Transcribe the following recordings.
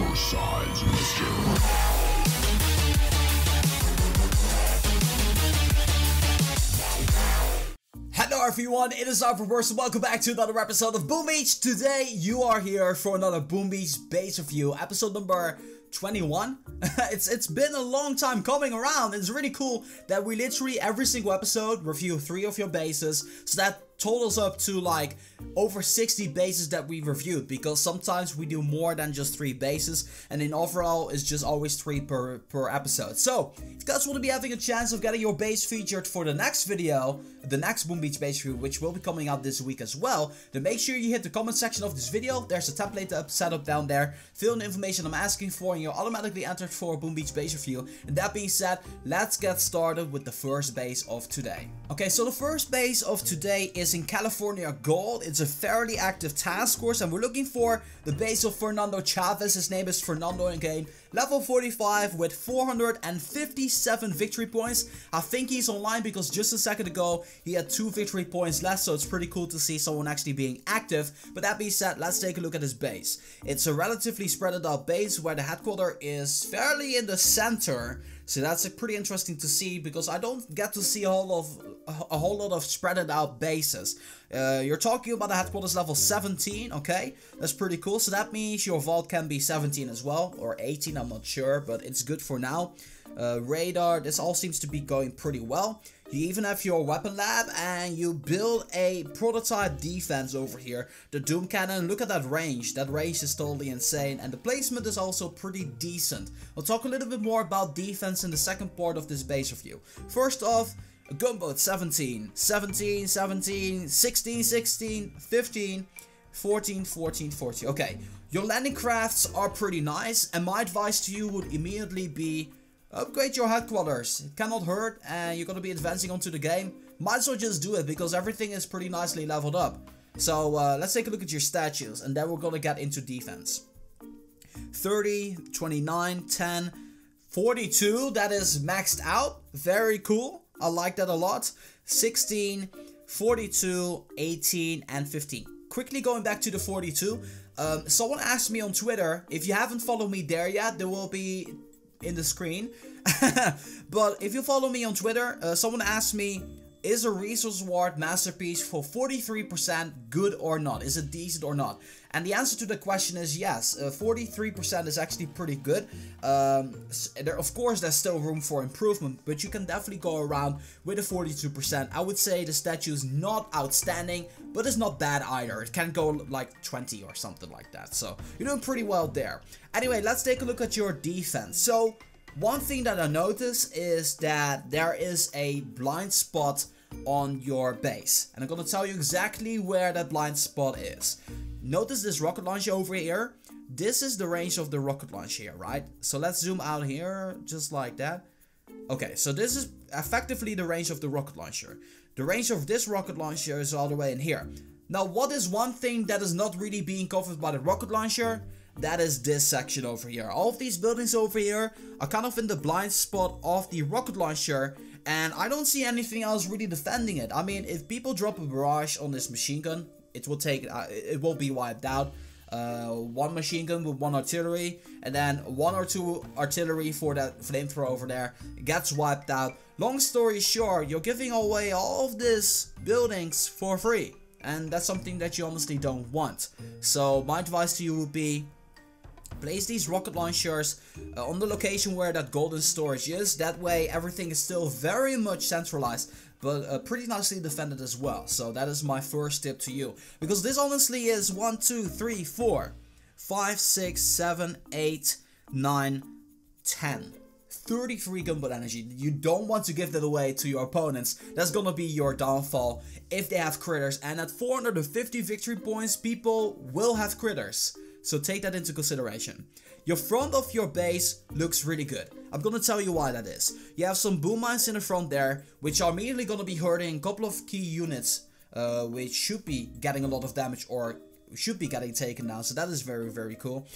your sides, mister. Hello everyone, it is Automagic and welcome back to another episode of Boom Beach. Today you are here for another Boom Beach base review, episode number 21. It's been a long time coming around. It's really cool that we literally every single episode review 3 of your bases, so that totals up to like over 60 bases that we've reviewed, because sometimes we do more than just 3 bases, and in overall it's just always 3 per episode. So if you guys want to be having a chance of getting your base featured for the next video, the next Boom Beach base review, which will be coming out this week as well, then make sure you hit the comment section of this video. There's a template set up down there. Fill in the information I'm asking for and you're automatically entered for a Boom Beach base review. And that being said, let's get started with the first base of today. Okay, so the first base of today is in California Gold. It's a fairly active task force and we're looking for the base of Fernando Chavez. His name is Fernando in game. Level 45 with 457 victory points. I think he's online because just a second ago he had 2 victory points left, so it's pretty cool to see someone actually being active. But that being said, let's take a look at his base. It's a relatively spread out base where the headquarters is fairly in the center. So that's pretty interesting to see because I don't get to see a whole lot of spread out bases. You're talking about the headquarters level 17, okay? That's pretty cool. So that means your vault can be 17 as well, or 18, I'm not sure, but it's good for now. Radar, this all seems to be going pretty well. You even have your weapon lab and you build a prototype defense over here. The Doom Cannon, look at that range. That range is totally insane and the placement is also pretty decent. We'll talk a little bit more about defense in the second part of this base review. First off, a gunboat 17, 17, 17, 16, 16, 15, 14, 14, 14. Okay, your landing crafts are pretty nice and my advice to you would immediately be upgrade your headquarters. It cannot hurt and you're gonna be advancing onto the game. Might as well just do it because everything is pretty nicely leveled up. So let's take a look at your statues and then we're gonna get into defense. 30, 29, 10, 42, that is maxed out. Very cool. I like that a lot. 16, 42, 18 and 15. Quickly going back to the 42. Someone asked me on Twitter, if you haven't followed me there yet, there will be in the screen. But if you follow me on Twitter, someone asked me, is a resource reward masterpiece for 43% good or not? Is it decent or not? And the answer to the question is yes. 43% is actually pretty good. Of course, there's still room for improvement, but you can definitely go around with a 42%. I would say the statue is not outstanding, but it's not bad either. It can go like 20 or something like that. So you're doing pretty well there. Anyway, let's take a look at your defense. So one thing that I noticed is that there is a blind spot on your base. And I'm going to tell you exactly where that blind spot is. Notice this rocket launcher over here. This is the range of the rocket launcher here, right? So let's zoom out here, just like that. Okay, so this is effectively the range of the rocket launcher. The range of this rocket launcher is all the way in here. Now, what is one thing that is not really being covered by the rocket launcher? That is this section over here. All of these buildings over here are kind of in the blind spot of the rocket launcher. And I don't see anything else really defending it. I mean, if people drop a barrage on this machine gun, it will be wiped out. 1 machine gun with 1 artillery, and then 1 or 2 artillery for that flamethrower over there gets wiped out. Long story short, you're giving away all of these buildings for free, and that's something that you honestly don't want. So my advice to you would be, place these rocket launchers on the location where that golden storage is. That way everything is still very much centralized, but pretty nicely defended as well. So that is my first tip to you. Because this honestly is 1, 2, 3, 4, 5, 6, 7, 8, 9, 10. 33 gunboat energy. You don't want to give that away to your opponents. That's gonna be your downfall if they have critters. And at 450 victory points, people will have critters. So take that into consideration. Your front of your base looks really good. I'm gonna tell you why that is. You have some boom mines in the front there, which are immediately gonna be hurting a couple of key units, which should be getting a lot of damage or should be getting taken down. So that is very, very cool.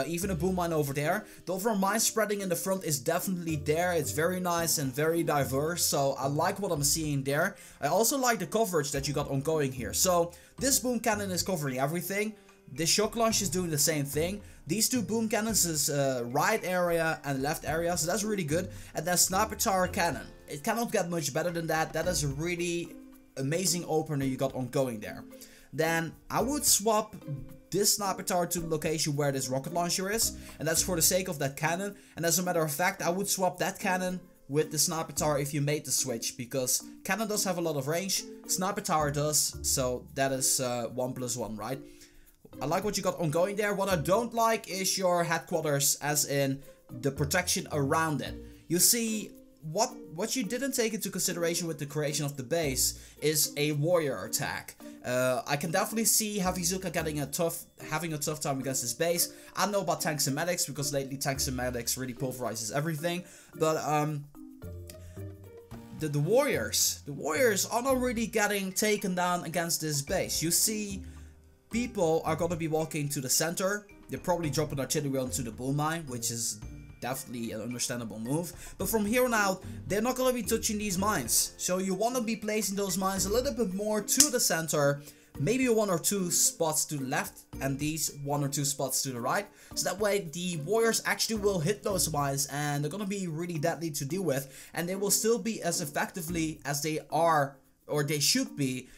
Even a boom mine over there. The overall mine spreading in the front is definitely there. It's very nice and very diverse. So I like what I'm seeing there. I also like the coverage that you got ongoing here. So this boom cannon is covering everything. The shock launch is doing the same thing. These two boom cannons is right area and left area, so that's really good. And then sniper tower cannon. It cannot get much better than that. That is a really amazing opener you got ongoing there. Then I would swap this sniper tower to the location where this rocket launcher is, and that's for the sake of that cannon. And as a matter of fact, I would swap that cannon with the sniper tower if you made the switch, because cannon does have a lot of range, sniper tower does, so that is 1+1, right? I like what you got ongoing there. What I don't like is your headquarters, as in the protection around it. You see, what you didn't take into consideration with the creation of the base is a warrior attack. I can definitely see Havizuka having a tough time against this base. I don't know about tanks and medics, because lately tanks and medics really pulverizes everything. But the warriors are not really getting taken down against this base. You see, people are gonna be walking to the center. They're probably dropping artillery onto the boom mine, which is definitely an understandable move. But from here on out, they're not going to be touching these mines. So you want to be placing those mines a little bit more to the center. Maybe 1 or 2 spots to the left, and these 1 or 2 spots to the right. So that way the warriors actually will hit those mines, and they're going to be really deadly to deal with. And they will still be as effectively as they are, or they should be,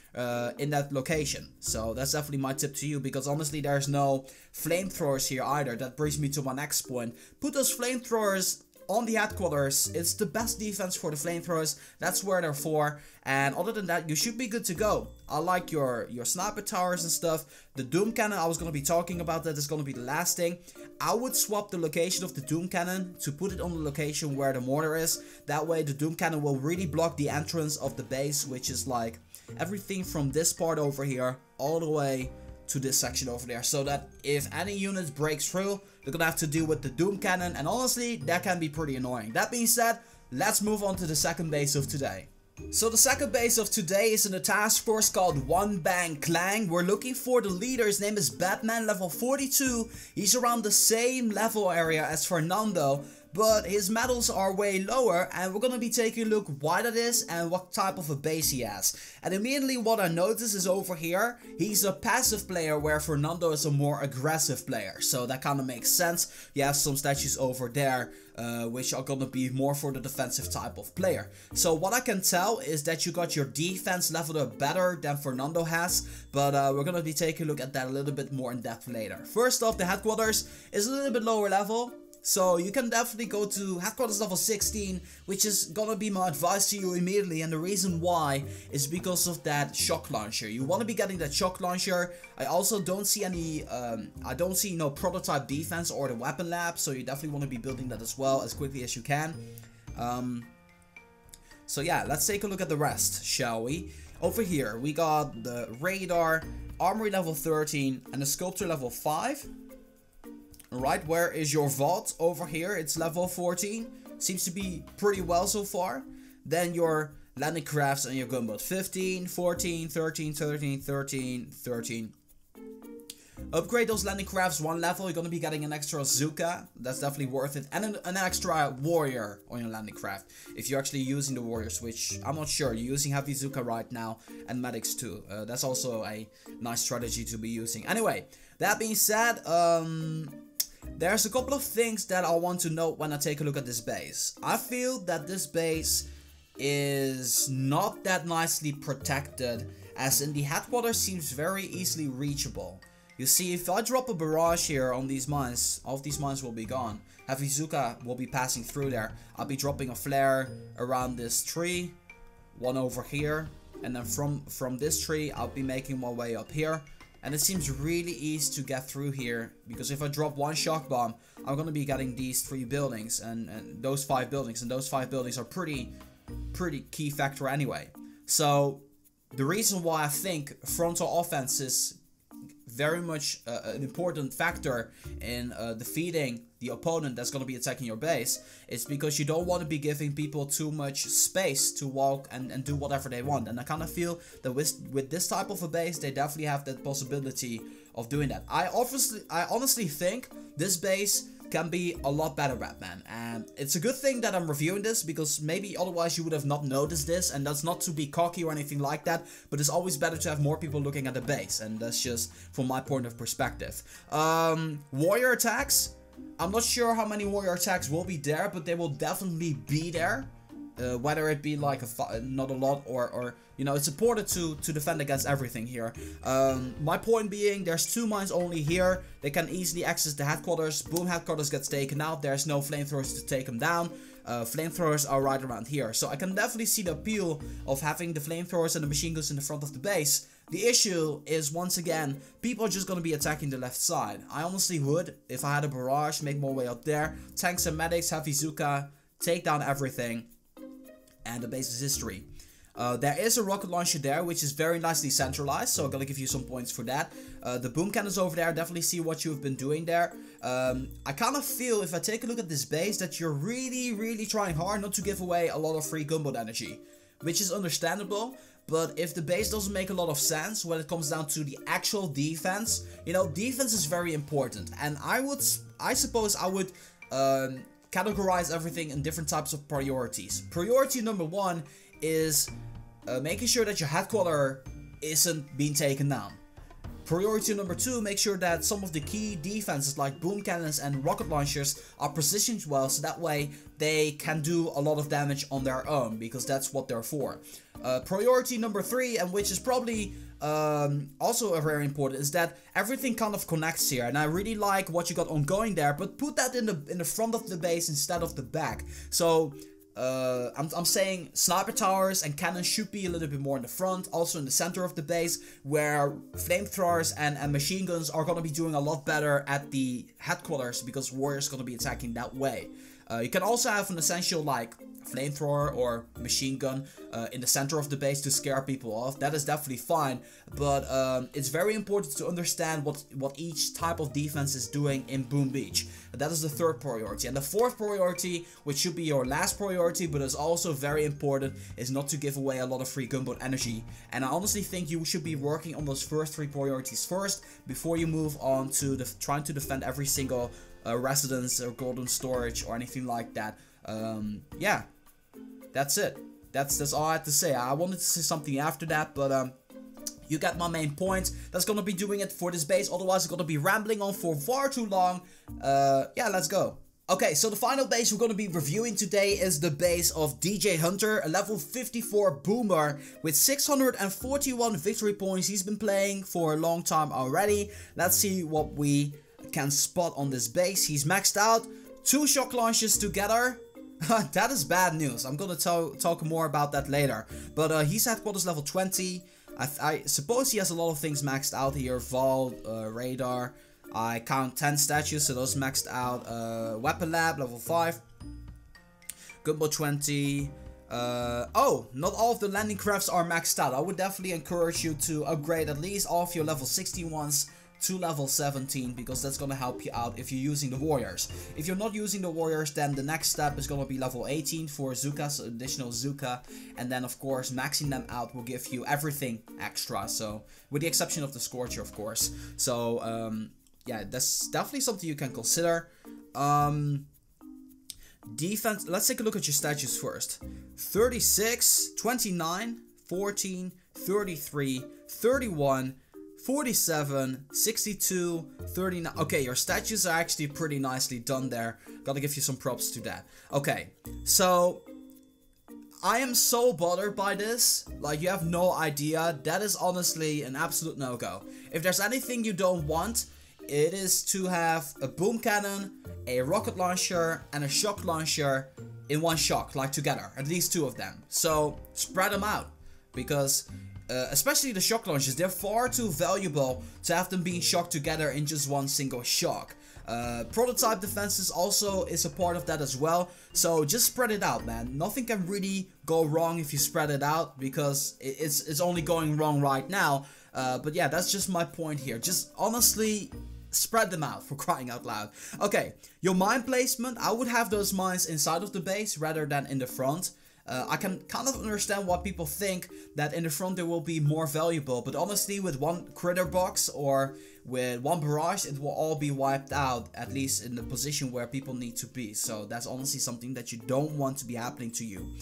in that location. So that's definitely my tip to you, because honestly there's no flamethrowers here either. That brings me to my next point. Put those flamethrowers on the headquarters. It's the best defense for the flamethrowers. That's where they're for. And other than that, you should be good to go. I like your sniper towers and stuff. The Doom Cannon, I was going to be talking about that. Is going to be the last thing. I would swap the location of the Doom Cannon to put it on the location where the mortar is. That way the Doom Cannon will really block the entrance of the base, which is like everything from this part over here all the way to this section over there, so that if any unit breaks through, they're gonna have to deal with the Doom Cannon, and honestly that can be pretty annoying. That being said, let's move on to the second base of today. So the second base of today is in a task force called One Bang Clang. We're looking for the leader. His name is Batman, level 42. He's around the same level area as Fernando, but his medals are way lower, and we're gonna be taking a look why that is and what type of a base he has. And immediately what I notice is over here, he's a passive player where Fernando is a more aggressive player. So that kind of makes sense. You have some statues over there which are gonna be more for the defensive type of player. So what I can tell is that you got your defense leveled up better than Fernando has, but we're gonna be taking a look at that a little bit more in depth later. First off, the headquarters is a little bit lower level. So you can definitely go to headquarters level 16, which is gonna be my advice to you immediately, and the reason why is because of that shock launcher. You want to be getting that shock launcher. I also don't see any, no prototype defense or the weapon lab, so you definitely want to be building that as well as quickly as you can. So yeah, let's take a look at the rest, shall we? Over here, we got the radar, armory level 13, and the sculptor level 5. Alright, where is your vault? Over here, it's level 14. Seems to be pretty well so far. Then your landing crafts and your gunboat. 15, 14, 13, 13, 13, 13. Upgrade those landing crafts 1 level. You're going to be getting an extra Zuka. That's definitely worth it. And an extra warrior on your landing craft. If you're actually using the warriors, which I'm not sure. You're using heavy Zuka right now. And medics too. That's also a nice strategy to be using. Anyway, that being said, there's a couple of things that I want to note when I take a look at this base. I feel that this base is not that nicely protected, as in the headquarters seems very easily reachable. You see, if I drop a barrage here on these mines, all of these mines will be gone. Havizuka will be passing through there. I'll be dropping a flare around this tree, one over here, and then from this tree I'll be making my way up here. And it seems really easy to get through here, because if I drop 1 shock bomb, I'm going to be getting these 3 buildings and those 5 buildings. And those 5 buildings are pretty key factor anyway. So the reason why I think frontal offense is very much an important factor in defeating the opponent that's going to be attacking your base is because you don't want to be giving people too much space to walk and do whatever they want. And I kind of feel that with this type of a base, they definitely have that possibility of doing that. I honestly think this base can be a lot better, Batman. And it's a good thing that I'm reviewing this, because maybe otherwise you would have not noticed this. And that's not to be cocky or anything like that, but it's always better to have more people looking at the base. And that's just from my point of perspective. Warrior attacks. I'm not sure how many warrior attacks will be there, but they will definitely be there. Whether it be like not a lot or you know, it's important to defend against everything here. My point being, there's 2 mines only here. They can easily access the headquarters. Boom, headquarters gets taken out. There's no flamethrowers to take them down. Flamethrowers are right around here. So I can definitely see the appeal of having the flamethrowers and the machine guns in the front of the base. The issue is, once again, people are just going to be attacking the left side. I honestly would, if I had a barrage, make my way up there. Tanks and medics, heavy Zuka, take down everything. And the base is history. There is a rocket launcher there, which is very nicely centralized, so I'm gonna give you some points for that. The boom cannons over there, definitely see what you've been doing there. I kind of feel, if I take a look at this base, that you're really trying hard not to give away a lot of free gunboat energy, which is understandable. But if the base doesn't make a lot of sense when it comes down to the actual defense, you know, defense is very important. And I suppose I would categorize everything in different types of priorities. Priority number 1 is making sure that your headquarter isn't being taken down. Priority number 2, make sure that some of the key defenses like boom cannons and rocket launchers are positioned well, so that way they can do a lot of damage on their own, because that's what they're for. Priority number 3, and which is probably also a very important, is that everything kind of connects here, and I really like what you got ongoing there, but put that in the front of the base instead of the back. So I'm saying sniper towers and cannons should be a little bit more in the front, also in the center of the base, where flamethrowers and machine guns are going to be doing a lot better at the headquarters, because warriors are going to be attacking that way. You can also have an essential like flamethrower or machine gun in the center of the base to scare people off. That is definitely fine, but it's very important to understand what each type of defense is doing in Boom Beach. That is the 3rd priority. And the 4th priority, which should be your last priority, but is also very important, is not to give away a lot of free gunboat energy. And I honestly think you should be working on those first 3 priorities first, before you move on to trying to defend every single residence or golden storage or anything like that. Yeah, that's it. That's all I had to say. I wanted to say something after that, but you got my main point. That's gonna be doing it for this base. Otherwise, I'm gonna be rambling on for far too long. Yeah, let's go. Okay, so the final base we're gonna be reviewing today is the base of DJ Hunter, a level 54 boomer with 641 victory points. He's been playing for a long time already. Let's see what we can spot on this base. He's maxed out, 2 shock launches together. That is bad news. I'm gonna talk more about that later. But he's headquarters level 20. I suppose he has a lot of things maxed out here. Vault, radar. I count 10 statues, so those maxed out. Weapon lab level 5. Gunboat 20. Oh, not all of the landing crafts are maxed out. I would definitely encourage you to upgrade at least all of your level 16 ones to level 17, because that's gonna help you out if you're using the warriors. If you're not using the warriors, then the next step is gonna be level 18 for Zuka, so additional Zuka, and then of course maxing them out will give you everything extra, so with the exception of the Scorcher, of course. So yeah, that's definitely something you can consider. Defense, let's take a look at your statues first. 36, 29, 14, 33, 31, 47, 62, 39. Okay, your statues are actually pretty nicely done there. Gotta give you some props to that. Okay, so I am so bothered by this. Like, you have no idea. That is honestly an absolute no-go. If there's anything you don't want, it is to have a boom cannon, a rocket launcher, and a shock launcher in one shock, like together. At least 2 of them. So spread them out, because especially the shock launchers, they're far too valuable to have them being shocked together in just one single shock. Prototype defenses also is a part of that as well, so just spread it out, man. Nothing can really go wrong if you spread it out, because it's only going wrong right now. But yeah, that's just my point here. Just honestly spread them out, for crying out loud. Okay, your mine placement, I would have those mines inside of the base rather than in the front. I can kind of understand why people think that in the front they will be more valuable, but honestly with one critter box or with one barrage it will all be wiped out, at least in the position where people need to be. So that's honestly something that you don't want to be happening to you.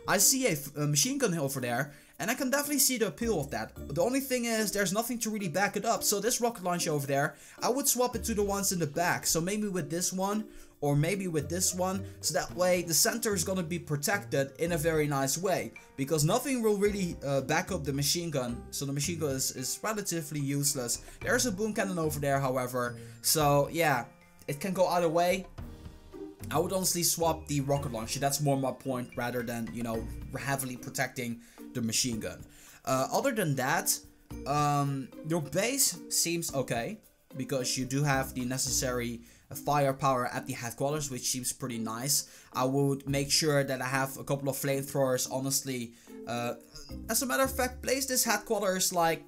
I see a machine gun over there, and I can definitely see the appeal of that. The only thing is there's nothing to really back it up. So this rocket launcher over there, I would swap it to the ones in the back. So maybe with this one or maybe with this one, so that way the center is gonna be protected in a very nice way, because nothing will really back up the machine gun. So the machine gun is relatively useless. There's a boom cannon over there, however, so yeah, it can go either way. I would honestly swap the rocket launcher. That's more my point, rather than, you know, heavily protecting the machine gun. Other than that, your base seems okay, because you do have the necessary firepower at the headquarters, which seems pretty nice. I would make sure that I have a couple of flamethrowers, honestly. As a matter of fact, place this headquarters, like,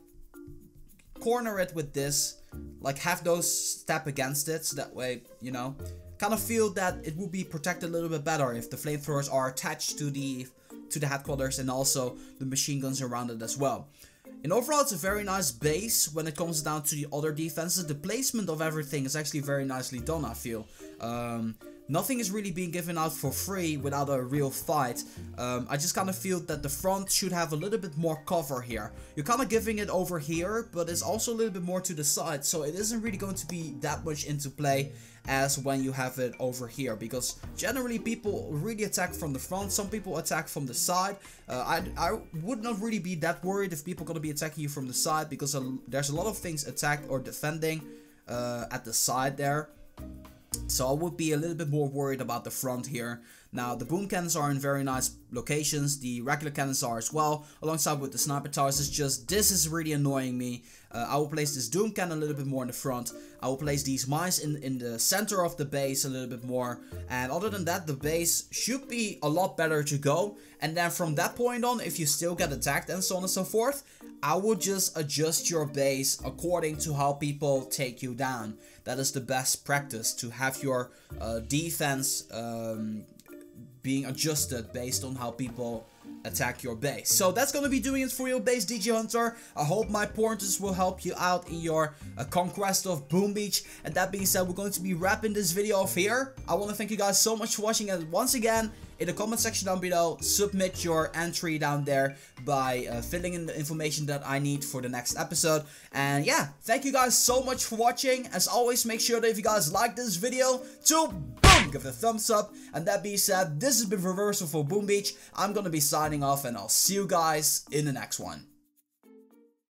corner it with this, like have those step against it, so that way, you know, kind of feel that it would be protected a little bit better if the flamethrowers are attached to the headquarters, and also the machine guns around it as well. And overall, it's a very nice base when it comes down to the other defenses. The placement of everything is actually very nicely done, I feel. Nothing is really being given out for free without a real fight. I just kind of feel that the front should have a little bit more cover here. You're kind of giving it over here, but it's also a little bit more to the side, so it isn't really going to be that much into play as when you have it over here, because generally people really attack from the front, some people attack from the side. I would not really be that worried if people are going to be attacking you from the side, because there's a lot of things attacked or defending at the side there. So I would be a little bit more worried about the front here. Now, the boom cannons are in very nice locations. The regular cannons are as well, alongside with the sniper towers. It's just, this is really annoying me. I will place this doom cannon a little bit more in the front. I will place these mines in the center of the base a little bit more. And other than that, the base should be a lot better to go. And then from that point on, if you still get attacked and so on and so forth, I would just adjust your base according to how people take you down. That is the best practice, to have your defense being adjusted based on how people attack your base. So that's gonna be doing it for your base, DJ Hunter. I hope my pointers will help you out in your conquest of Boom Beach. And that being said, we're going to be wrapping this video off here. I want to thank you guys so much for watching, and once again, in the comment section down below, submit your entry down there by filling in the information that I need for the next episode. And yeah, thank you guys so much for watching. As always, make sure that if you guys like this video, to boom, give it a thumbs up. And that being said, this has been Reversal for Boom Beach. I'm gonna be signing off, and I'll see you guys in the next one.